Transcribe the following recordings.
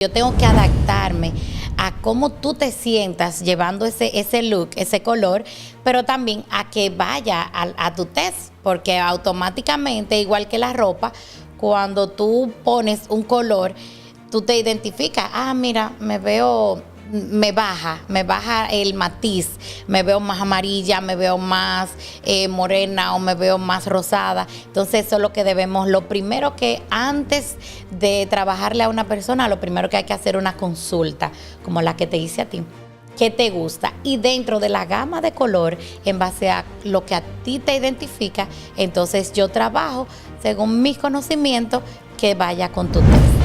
Yo tengo que adaptarme a cómo tú te sientas llevando ese look, ese color, pero también a que vaya a tu test, porque automáticamente, igual que la ropa, cuando tú pones un color, tú te identificas, mira, me baja el matiz, me veo más amarilla, me veo más morena o me veo más rosada. Entonces eso es lo que debemos, lo primero que antes de trabajarle a una persona, lo primero que hay que hacer una consulta, como la que te hice a ti. ¿Qué te gusta? Y dentro de la gama de color, en base a lo que a ti te identifica, entonces yo trabajo según mis conocimientos que vaya con tu test.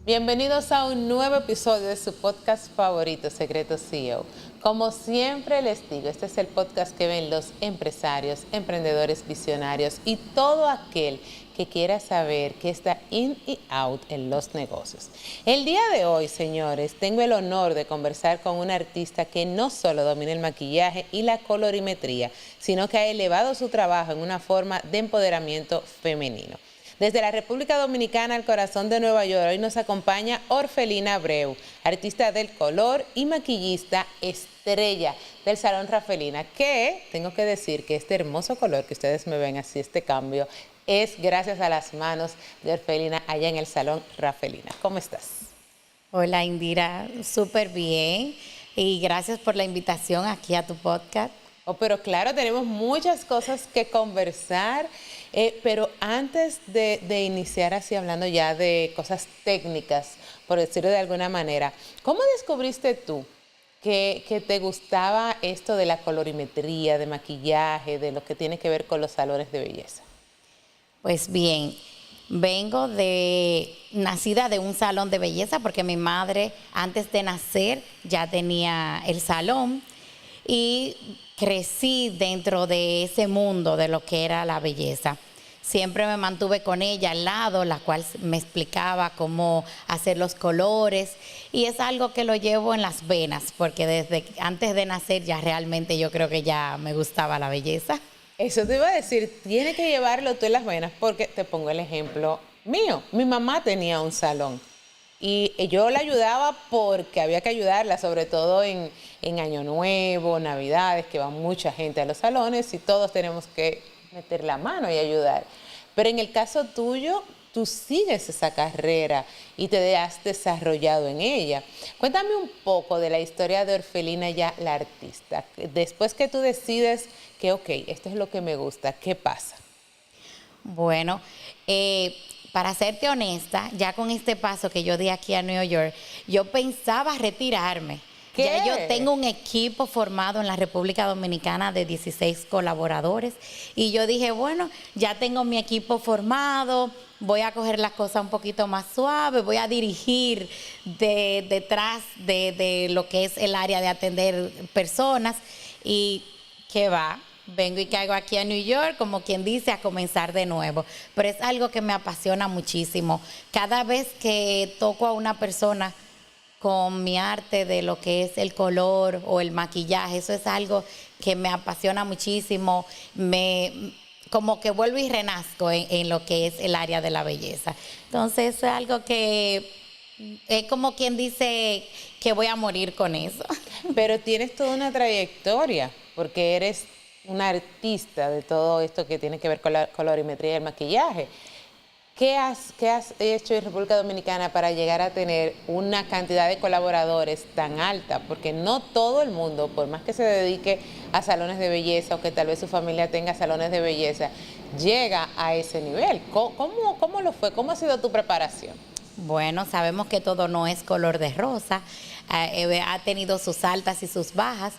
Bienvenidos a un nuevo episodio de su podcast favorito, Secretos CEO. Como siempre les digo, este es el podcast que ven los empresarios, emprendedores, visionarios y todo aquel que quiera saber qué está in y out en los negocios. El día de hoy, señores, tengo el honor de conversar con una artista que no solo domina el maquillaje y la colorimetría, sino que ha elevado su trabajo en una forma de empoderamiento femenino. Desde la República Dominicana al corazón de Nueva York, hoy nos acompaña Orfelina Abreu, artista del color y maquillista estrella del Salón Rafelina, que tengo que decir que este hermoso color que ustedes me ven así, este cambio, es gracias a las manos de Orfelina allá en el Salón Rafelina. ¿Cómo estás? Hola Indira, súper bien y gracias por la invitación aquí a tu podcast. Oh, pero claro, tenemos muchas cosas que conversar, pero antes de iniciar así hablando ya de cosas técnicas, por decirlo de alguna manera, ¿cómo descubriste tú que te gustaba esto de la colorimetría, de maquillaje, de lo que tiene que ver con los salones de belleza? Pues bien, nacida de un salón de belleza porque mi madre antes de nacer ya tenía el salón y crecí dentro de ese mundo de lo que era la belleza. Siempre me mantuve con ella al lado, la cual me explicaba cómo hacer los colores y es algo que lo llevo en las venas porque desde antes de nacer ya realmente yo creo que ya me gustaba la belleza. Eso te iba a decir, tiene que llevarlo tú en las venas porque te pongo el ejemplo mío. Mi mamá tenía un salón y yo la ayudaba porque había que ayudarla, sobre todo en Año Nuevo, Navidades, que va mucha gente a los salones y todos tenemos que meter la mano y ayudar. Pero en el caso tuyo, tú sigues esa carrera y te has desarrollado en ella. Cuéntame un poco de la historia de Orfelina ya, la artista. Después que tú decides que, ok, esto es lo que me gusta, ¿qué pasa? Bueno, para serte honesta, ya con este paso que yo di aquí a New York, yo pensaba retirarme. ¿Qué? Ya yo tengo un equipo formado en la República Dominicana de 16 colaboradores y yo dije, bueno, ya tengo mi equipo formado, voy a coger las cosas un poquito más suaves, voy a dirigir detrás de lo que es el área de atender personas y ¿qué va? Vengo y caigo aquí a New York, como quien dice, a comenzar de nuevo. Pero es algo que me apasiona muchísimo. Cada vez que toco a una persona con mi arte de lo que es el color o el maquillaje, eso es algo que me apasiona muchísimo. Como que vuelvo y renazco en lo que es el área de la belleza. Entonces es algo que es como quien dice que voy a morir con eso. Pero tienes toda una trayectoria, porque eres una artista de todo esto que tiene que ver con la colorimetría y el maquillaje. ¿Qué has hecho en República Dominicana para llegar a tener una cantidad de colaboradores tan alta? Porque no todo el mundo, por más que se dedique a salones de belleza o que tal vez su familia tenga salones de belleza, llega a ese nivel. ¿Cómo lo fue? ¿Cómo ha sido tu preparación? Bueno, sabemos que todo no es color de rosa, ha tenido sus altas y sus bajas,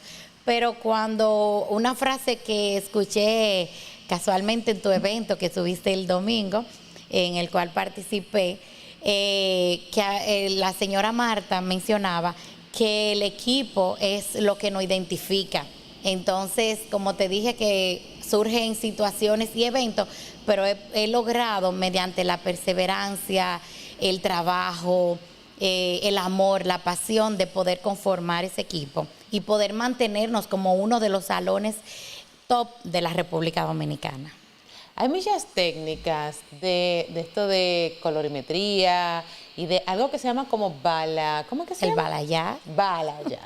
pero cuando una frase que escuché casualmente en tu evento que tuviste el domingo, en el cual participé, la señora Marta mencionaba que el equipo es lo que nos identifica. Entonces, como te dije, que surgen situaciones y eventos, pero he logrado mediante la perseverancia, el trabajo, el amor, la pasión de poder conformar ese equipo y poder mantenernos como uno de los salones top de la República Dominicana. Hay muchas técnicas de esto de colorimetría y de algo que se llama como ¿cómo que se llama? El balayage. Balayage.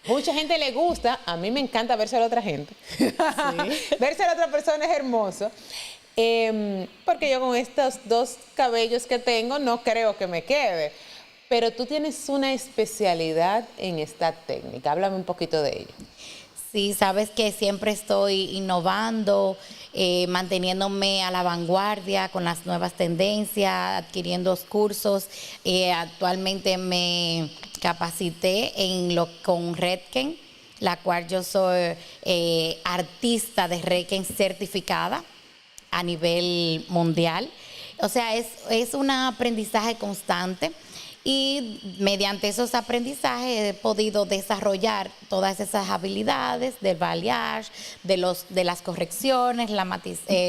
Mucha gente le gusta, a mí me encanta verse a la otra gente. Sí. Verse a la otra persona es hermoso. Porque yo con estos dos cabellos que tengo no creo que me quede. Pero tú tienes una especialidad en esta técnica. Háblame un poquito de ello. Sí, sabes que siempre estoy innovando, manteniéndome a la vanguardia con las nuevas tendencias, adquiriendo cursos. Actualmente me capacité con Redken, la cual yo soy artista de Redken certificada a nivel mundial. O sea, es un aprendizaje constante. Y mediante esos aprendizajes he podido desarrollar todas esas habilidades del balayage, de las correcciones,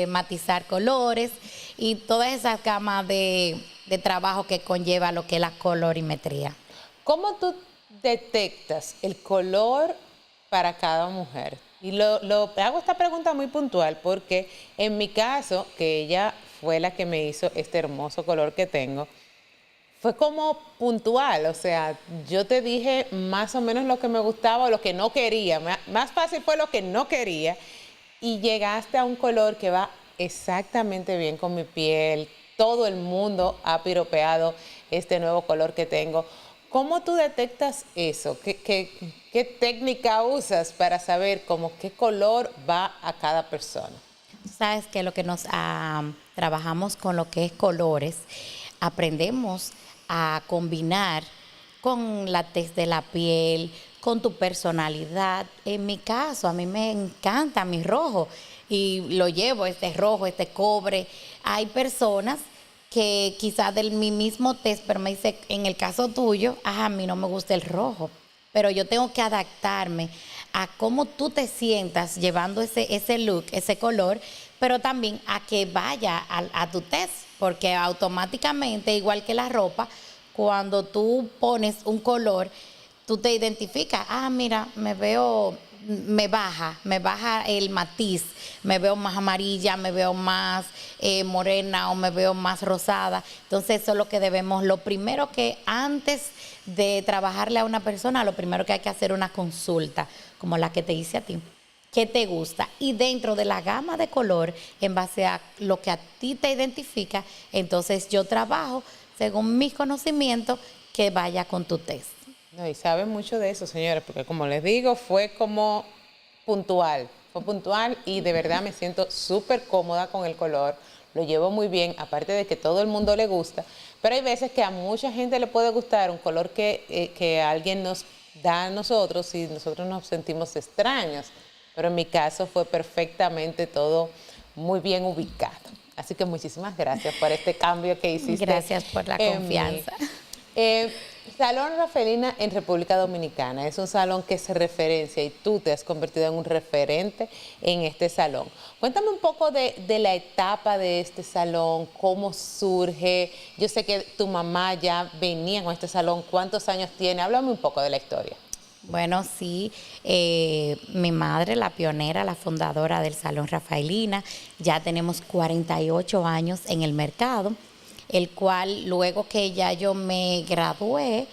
matizar colores y toda esa gama de trabajo que conlleva lo que es la colorimetría. ¿Cómo tú detectas el color para cada mujer? Y hago esta pregunta muy puntual porque en mi caso, que ella fue la que me hizo este hermoso color que tengo, fue como puntual, o sea, yo te dije más o menos lo que me gustaba o lo que no quería. Más fácil fue lo que no quería y llegaste a un color que va exactamente bien con mi piel. Todo el mundo ha piropeado este nuevo color que tengo. ¿Cómo tú detectas eso? ¿Qué técnica usas para saber qué color va a cada persona? Sabes que lo que trabajamos con lo que es colores, aprendemos a combinar con la tez de la piel, con tu personalidad. En mi caso, a mí me encanta mi rojo y lo llevo, este rojo, este cobre. Hay personas que quizás de mi mismo tez, pero me dice, en el caso tuyo, a mí no me gusta el rojo, pero yo tengo que adaptarme a cómo tú te sientas llevando ese look, ese color, pero también a que vaya a tu tez, porque automáticamente, igual que la ropa, cuando tú pones un color, tú te identificas, mira, me baja el matiz, me veo más amarilla, me veo más morena o me veo más rosada. Entonces eso es lo que debemos, lo primero que antes de trabajarle a una persona, lo primero que hay que hacer es una consulta, como la que te hice a ti. ¿Qué te gusta? Y dentro de la gama de color, en base a lo que a ti te identifica, entonces yo trabajo según mis conocimientos que vaya con tu test. No, y saben mucho de eso, señores, porque como les digo, fue puntual y de verdad me siento súper cómoda con el color, lo llevo muy bien, aparte de que todo el mundo le gusta, pero hay veces que a mucha gente le puede gustar un color que alguien nos da a nosotros y nosotros nos sentimos extraños, pero en mi caso fue perfectamente todo muy bien ubicado. Así que muchísimas gracias por este cambio que hiciste. Gracias por la confianza. Salón Rafaelina en República Dominicana es un salón que se referencia y tú te has convertido en un referente en este salón. Cuéntame un poco de la etapa de este salón, cómo surge. Yo sé que tu mamá ya venía con este salón. ¿Cuántos años tiene? Háblame un poco de la historia. Bueno, sí, mi madre, la pionera, la fundadora del Salón Rafaelina, ya tenemos 48 años en el mercado, el cual luego que ya yo me gradué,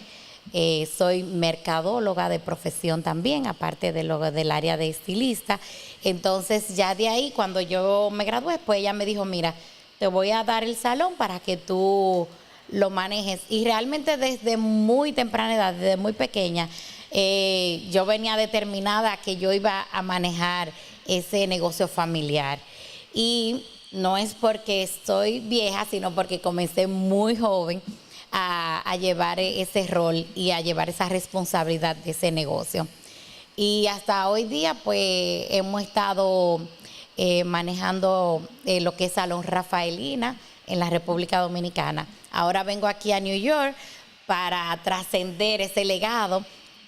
soy mercadóloga de profesión también, aparte del área de estilista. Entonces ya de ahí, cuando yo me gradué, pues ella me dijo, mira, te voy a dar el salón para que tú lo manejes. Y realmente desde muy temprana edad, desde muy pequeña, yo venía determinada que yo iba a manejar ese negocio familiar. Y no es porque estoy vieja, sino porque comencé muy joven a llevar ese rol y a llevar esa responsabilidad de ese negocio. Y hasta hoy día, pues, hemos estado manejando lo que es Salón Rafaelina en la República Dominicana. Ahora vengo aquí a New York para trascender ese legado,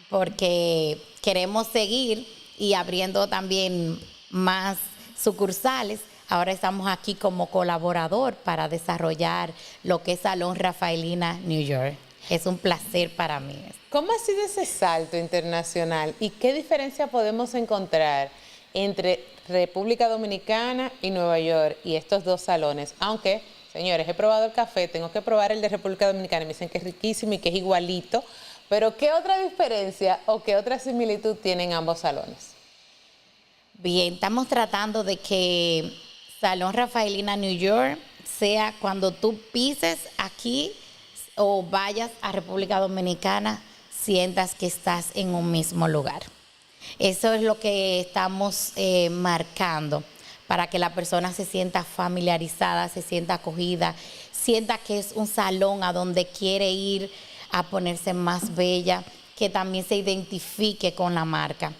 porque queremos seguir y abriendo también más sucursales. Ahora estamos aquí como colaborador para desarrollar lo que es Salón Rafaelina New York. Es un placer para mí. ¿Cómo ha sido ese salto internacional y qué diferencia podemos encontrar entre República Dominicana y Nueva York y estos dos salones? Aunque, señores, he probado el café, tengo que probar el de República Dominicana y me dicen que es riquísimo y que es igualito, pero ¿qué otra diferencia o qué otra similitud tienen ambos salones? Bien, estamos tratando de que Salón Rafaelina New York sea cuando tú pises aquí o vayas a República Dominicana, sientas que estás en un mismo lugar. Eso es lo que estamos marcando para que la persona se sienta familiarizada, se sienta acogida, sienta que es un salón a donde quiere ir a ponerse más bella, que también se identifique con la marca.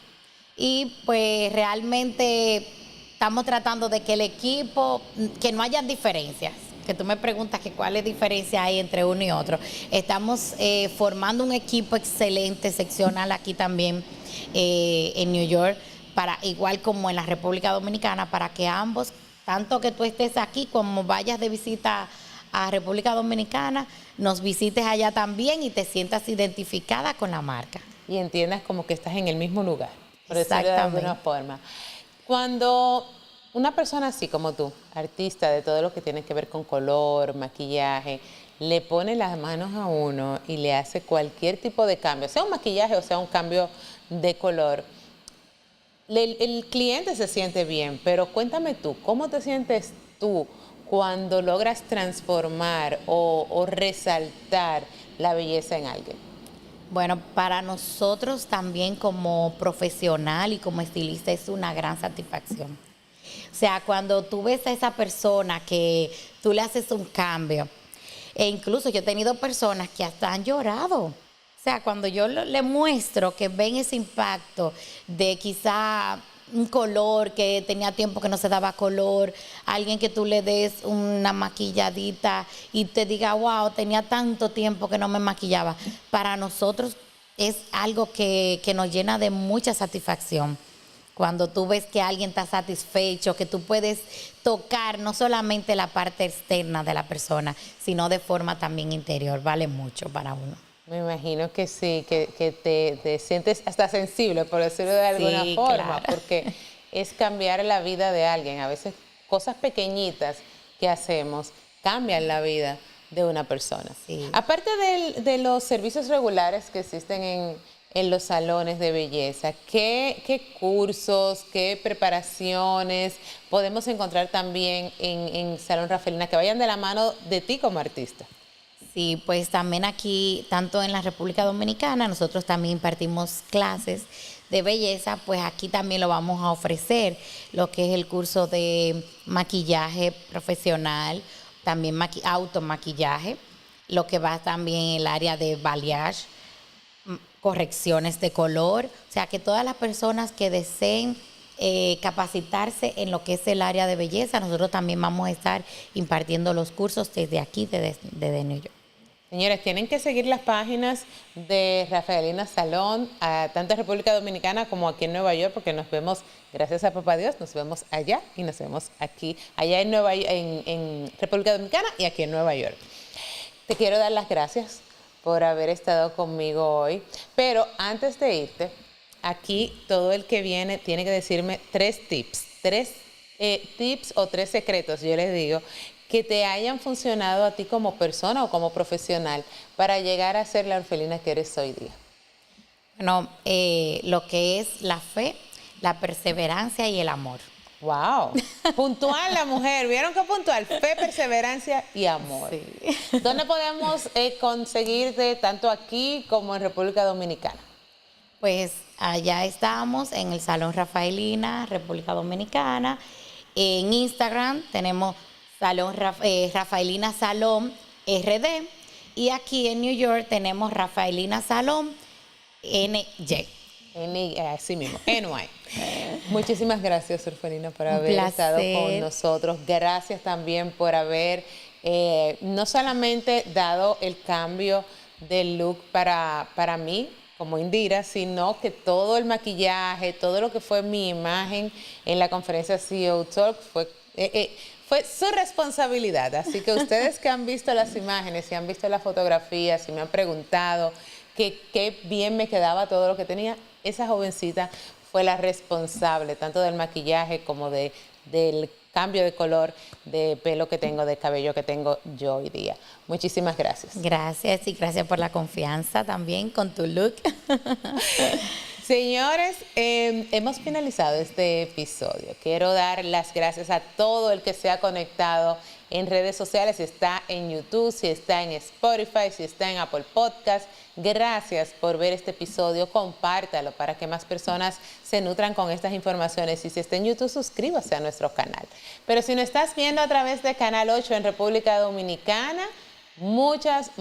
Y pues realmente estamos tratando de que el equipo, que no haya diferencias, que tú me preguntas que cuáles diferencias hay entre uno y otro. Estamos formando un equipo excelente, seccional aquí también en New York, para igual como en la República Dominicana, para que ambos, tanto que tú estés aquí como vayas de visita a República Dominicana, nos visites allá también y te sientas identificada con la marca. Y entiendas como que estás en el mismo lugar, por decirlo de alguna forma. Cuando una persona así como tú, artista de todo lo que tiene que ver con color, maquillaje, le pone las manos a uno y le hace cualquier tipo de cambio, sea un maquillaje o sea un cambio de color, el cliente se siente bien, pero cuéntame tú, ¿cómo te sientes tú cuando logras transformar o resaltar la belleza en alguien? Bueno, para nosotros también como profesional y como estilista es una gran satisfacción. O sea, cuando tú ves a esa persona que tú le haces un cambio, e incluso yo he tenido personas que hasta han llorado. O sea, cuando yo le muestro que ven ese impacto de quizá un color que tenía tiempo que no se daba color, alguien que tú le des una maquilladita y te diga, wow, tenía tanto tiempo que no me maquillaba. Para nosotros es algo que nos llena de mucha satisfacción. Cuando tú ves que alguien está satisfecho, que tú puedes tocar no solamente la parte externa de la persona, sino de forma también interior, vale mucho para uno. Me imagino que sí, que te sientes hasta sensible, por decirlo de alguna forma, claro. porque es cambiar la vida de alguien. A veces cosas pequeñitas que hacemos cambian la vida de una persona. Sí. Aparte de los servicios regulares que existen en los salones de belleza, ¿qué cursos, qué preparaciones podemos encontrar también en Salón Rafaelina que vayan de la mano de ti como artista? Sí, pues también aquí, tanto en la República Dominicana, nosotros también impartimos clases de belleza, pues aquí también lo vamos a ofrecer, lo que es el curso de maquillaje profesional, también automaquillaje, lo que va también en el área de balayage, correcciones de color, o sea que todas las personas que deseen capacitarse en lo que es el área de belleza, nosotros también vamos a estar impartiendo los cursos desde aquí, desde New York. Señores, tienen que seguir las páginas de Rafaelina Salón, tanto en República Dominicana como aquí en Nueva York, porque nos vemos, gracias a Papá Dios, nos vemos allá y nos vemos aquí, allá en República Dominicana y aquí en Nueva York. Te quiero dar las gracias por haber estado conmigo hoy, pero antes de irte, aquí todo el que viene tiene que decirme tres tips o tres secretos, yo les digo, que te hayan funcionado a ti como persona o como profesional para llegar a ser la orfelina que eres hoy día. Bueno, lo que es la fe, la perseverancia y el amor. ¡Wow! Puntual la mujer, ¿vieron qué puntual? Fe, perseverancia y amor. Sí. ¿Dónde podemos conseguirte tanto aquí como en República Dominicana? Pues allá estamos en el Salón Rafaelina, República Dominicana, En Instagram tenemos Rafaelina Salón RD. Y aquí en New York tenemos Rafaelina Salón NY. Así mismo, NY. Muchísimas gracias, Orfelina, por haber estado con nosotros. Gracias también por haber no solamente dado el cambio del look para mí, como Indira, sino que todo el maquillaje, todo lo que fue mi imagen en la conferencia CEO Talk fue su responsabilidad. Así que ustedes que han visto las imágenes, y han visto las fotografías, y me han preguntado qué bien me quedaba todo lo que tenía, esa jovencita fue la responsable tanto del maquillaje como del cambio de color de pelo que tengo, de cabello que tengo yo hoy día. Muchísimas gracias. Gracias, y gracias por la confianza también con tu look. Señores, hemos finalizado este episodio. Quiero dar las gracias a todo el que se ha conectado en redes sociales, si está en YouTube, si está en Spotify, si está en Apple Podcast. Gracias por ver este episodio, compártalo para que más personas se nutran con estas informaciones. Y si está en YouTube, suscríbase a nuestro canal. Pero si nos estás viendo a través de Canal 8 en República Dominicana, muchas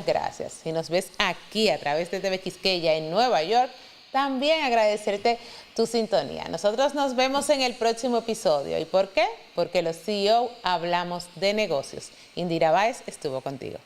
gracias. Si nos ves aquí a través de TV Quisqueya en Nueva York, también agradecerte tu sintonía. Nosotros nos vemos en el próximo episodio. ¿Y por qué? Porque los CEO hablamos de negocios. Indira Báez estuvo contigo.